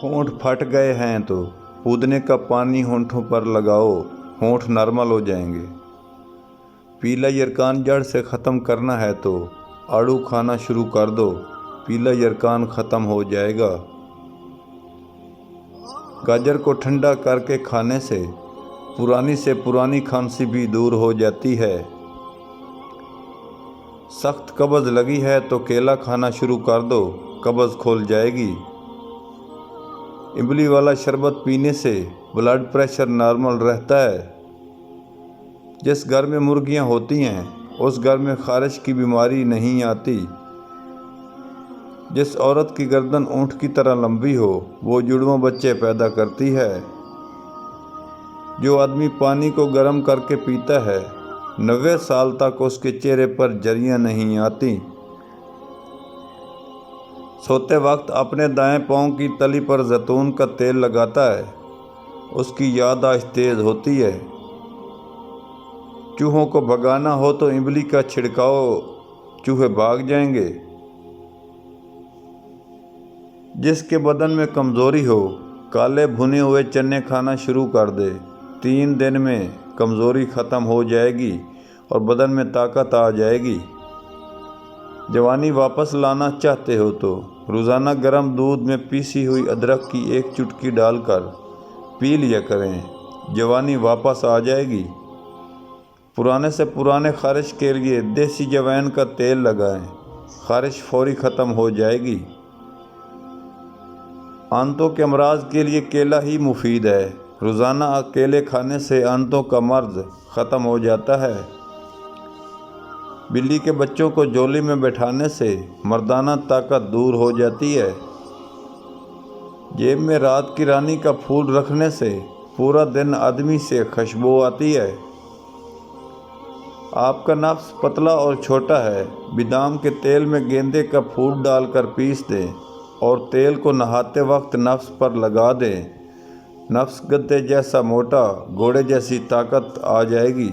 होंठ फट गए हैं तो पुदीने का पानी होंठों पर लगाओ, होंठ नॉर्मल हो जाएंगे। पीला यरकान जड़ से ख़त्म करना है तो आड़ू खाना शुरू कर दो, पीला यरकान ख़त्म हो जाएगा। गाजर को ठंडा करके खाने से पुरानी खांसी भी दूर हो जाती है। सख्त कब्ज़ लगी है तो केला खाना शुरू कर दो, कब्ज़ खुल जाएगी। इमली वाला शरबत पीने से ब्लड प्रेशर नॉर्मल रहता है। जिस घर में मुर्गियां होती हैं उस घर में खारिश की बीमारी नहीं आती। जिस औरत की गर्दन ऊँट की तरह लंबी हो वो जुड़वा बच्चे पैदा करती है। जो आदमी पानी को गर्म करके पीता है 90 साल तक उसके चेहरे पर झुर्रियां नहीं आती। सोते वक्त अपने दाएं पांव की तली पर जैतून का तेल लगाता है, उसकी याददाश्त तेज होती है। चूहों को भगाना हो तो इमली का छिड़काओ, चूहे भाग जाएंगे। जिसके बदन में कमज़ोरी हो काले भुने हुए चने खाना शुरू कर दे, 3 दिन में कमज़ोरी ख़त्म हो जाएगी और बदन में ताकत आ जाएगी। जवानी वापस लाना चाहते हो तो रोज़ाना गर्म दूध में पीसी हुई अदरक की 1 चुटकी डालकर पी लिया करें, जवानी वापस आ जाएगी। पुराने से पुराने खारिश के लिए देसी जवैन का तेल लगाएं, खारिश फौरी ख़त्म हो जाएगी। आंतों के अमराज के लिए केला ही मुफीद है, रोज़ाना केले खाने से आंतों का मर्ज ख़त्म हो जाता है। बिल्ली के बच्चों को झोली में बैठाने से मर्दाना ताकत दूर हो जाती है। जेब में रात की रानी का फूल रखने से पूरा दिन आदमी से खुशबू आती है। आपका नफ्स पतला और छोटा है, बादाम के तेल में गेंदे का फूल डालकर पीस दें और तेल को नहाते वक्त नफ्स पर लगा दें। नफ्स गद्दे जैसा मोटा, घोड़े जैसी ताकत आ जाएगी।